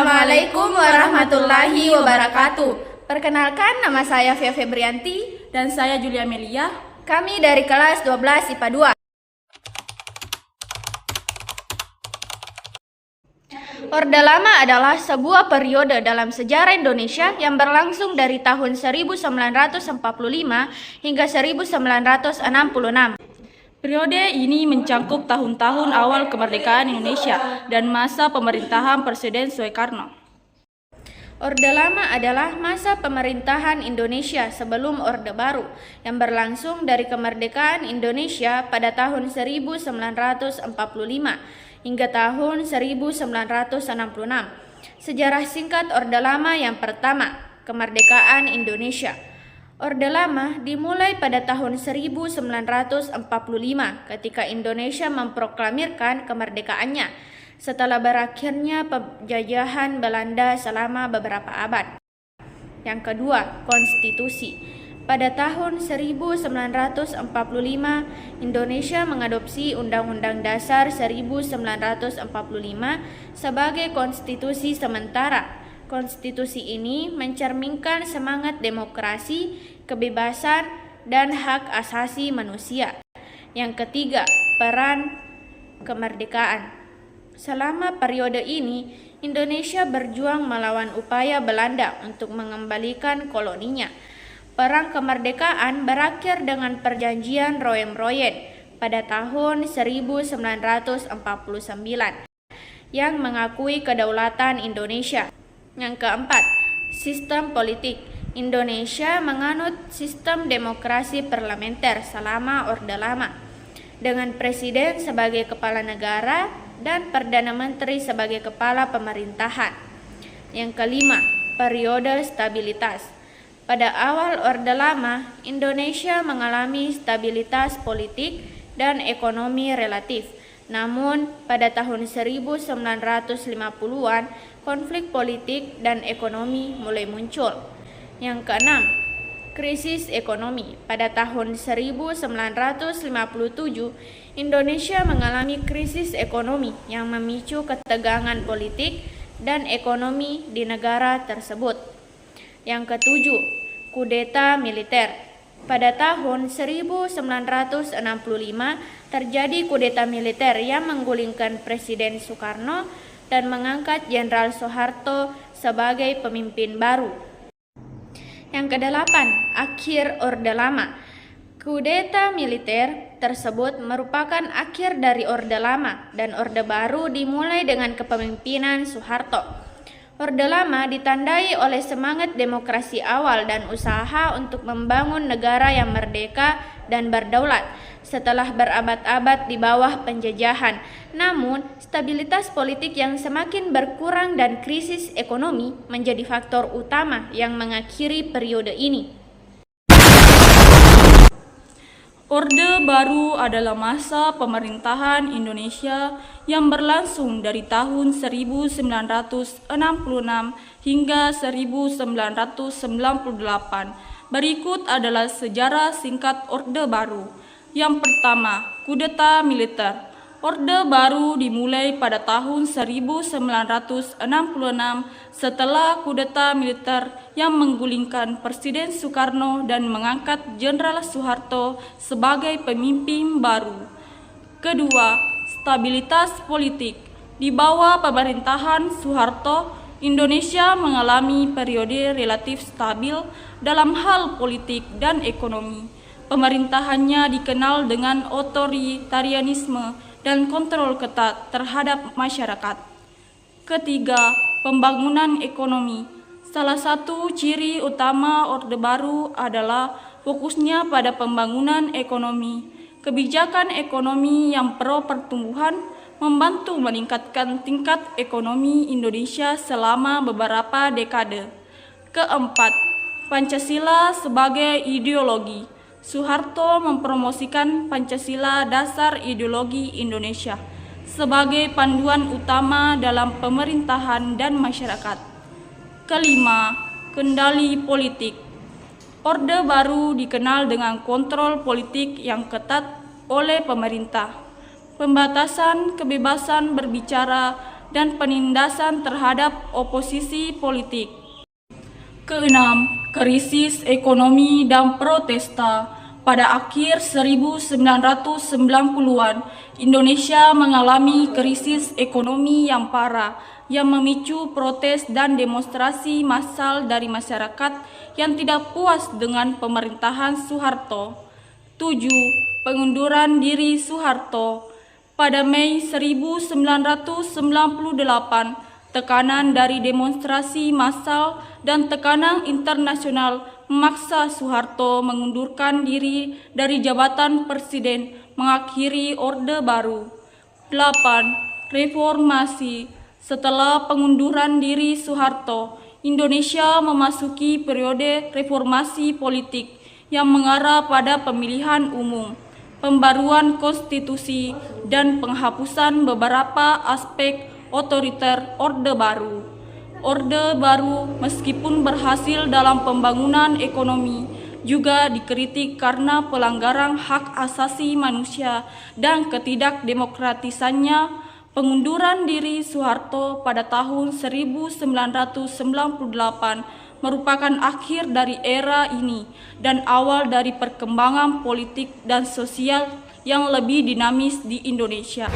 Assalamualaikum warahmatullahi wabarakatuh. Perkenalkan, nama saya Fia Febrianti dan saya Julia Melia. Kami dari kelas 12 IPA 2. Orde Lama adalah sebuah periode dalam sejarah Indonesia yang berlangsung dari tahun 1945 hingga 1966. Periode ini mencakup tahun-tahun awal kemerdekaan Indonesia dan masa pemerintahan Presiden Soekarno. Orde Lama adalah masa pemerintahan Indonesia sebelum Orde Baru yang berlangsung dari kemerdekaan Indonesia pada tahun 1945 hingga tahun 1966. Sejarah singkat Orde Lama yang pertama, kemerdekaan Indonesia. Orde Lama dimulai pada tahun 1945 ketika Indonesia memproklamirkan kemerdekaannya setelah berakhirnya penjajahan Belanda selama beberapa abad. Yang kedua, konstitusi. Pada tahun 1945, Indonesia mengadopsi Undang-Undang Dasar 1945 sebagai konstitusi sementara. Konstitusi ini mencerminkan semangat demokrasi, kebebasan, dan hak asasi manusia. Yang ketiga, peran kemerdekaan. Selama periode ini, Indonesia berjuang melawan upaya Belanda untuk mengembalikan koloninya. Perang kemerdekaan berakhir dengan perjanjian Roem-Royen pada tahun 1949 yang mengakui kedaulatan Indonesia. Yang keempat, sistem politik. Indonesia menganut sistem demokrasi parlementer selama Orde Lama, dengan presiden sebagai kepala negara dan perdana menteri sebagai kepala pemerintahan. Yang kelima, periode stabilitas. Pada awal Orde Lama, Indonesia mengalami stabilitas politik dan ekonomi relatif. Namun, pada tahun 1950-an, konflik politik dan ekonomi mulai muncul. Yang keenam, krisis ekonomi. Pada tahun 1957, Indonesia mengalami krisis ekonomi yang memicu ketegangan politik dan ekonomi di negara tersebut. Yang ketujuh, kudeta militer. Pada tahun 1965 terjadi kudeta militer yang menggulingkan Presiden Soekarno dan mengangkat Jenderal Soeharto sebagai pemimpin baru. Yang kedelapan, akhir Orde Lama. Kudeta militer tersebut merupakan akhir dari Orde Lama dan Orde Baru dimulai dengan kepemimpinan Soeharto. Orde Lama ditandai oleh semangat demokrasi awal dan usaha untuk membangun negara yang merdeka dan berdaulat setelah berabad-abad di bawah penjajahan. Namun, stabilitas politik yang semakin berkurang dan krisis ekonomi menjadi faktor utama yang mengakhiri periode ini. Orde Baru adalah masa pemerintahan Indonesia yang berlangsung dari tahun 1966 hingga 1998. Berikut adalah sejarah singkat Orde Baru. Yang pertama, kudeta militer. Orde Baru dimulai pada tahun 1966 setelah kudeta militer yang menggulingkan Presiden Soekarno dan mengangkat Jenderal Soeharto sebagai pemimpin baru. Kedua, stabilitas politik. Di bawah pemerintahan Soeharto, Indonesia mengalami periode relatif stabil dalam hal politik dan ekonomi. Pemerintahannya dikenal dengan otoritarianisme dan kontrol ketat terhadap masyarakat. Ketiga, pembangunan ekonomi. Salah satu ciri utama Orde Baru adalah fokusnya pada pembangunan ekonomi. Kebijakan ekonomi yang pro pertumbuhan membantu meningkatkan tingkat ekonomi Indonesia selama beberapa dekade. Keempat, Pancasila sebagai ideologi. Soeharto mempromosikan Pancasila dasar ideologi Indonesia sebagai panduan utama dalam pemerintahan dan masyarakat. Kelima, kendali politik. Orde Baru dikenal dengan kontrol politik yang ketat oleh pemerintah, pembatasan kebebasan berbicara, dan penindasan terhadap oposisi politik. Keenam, krisis ekonomi dan protesta. Pada akhir 1990-an, Indonesia mengalami krisis ekonomi yang parah yang memicu protes dan demonstrasi massal dari masyarakat yang tidak puas dengan pemerintahan Soeharto. 7. Pengunduran diri Soeharto. Pada Mei 1998, tekanan dari demonstrasi massal dan tekanan internasional memaksa Soeharto mengundurkan diri dari jabatan presiden, mengakhiri Orde Baru. 8. Reformasi. Setelah pengunduran diri Soeharto, Indonesia memasuki periode reformasi politik yang mengarah pada pemilihan umum, pembaruan konstitusi, dan penghapusan beberapa aspek otoriter Orde Baru. Orde Baru meskipun berhasil dalam pembangunan ekonomi juga dikritik karena pelanggaran hak asasi manusia dan ketidakdemokratisannya. Pengunduran diri Soeharto pada tahun 1998 merupakan akhir dari era ini dan awal dari perkembangan politik dan sosial yang lebih dinamis di Indonesia.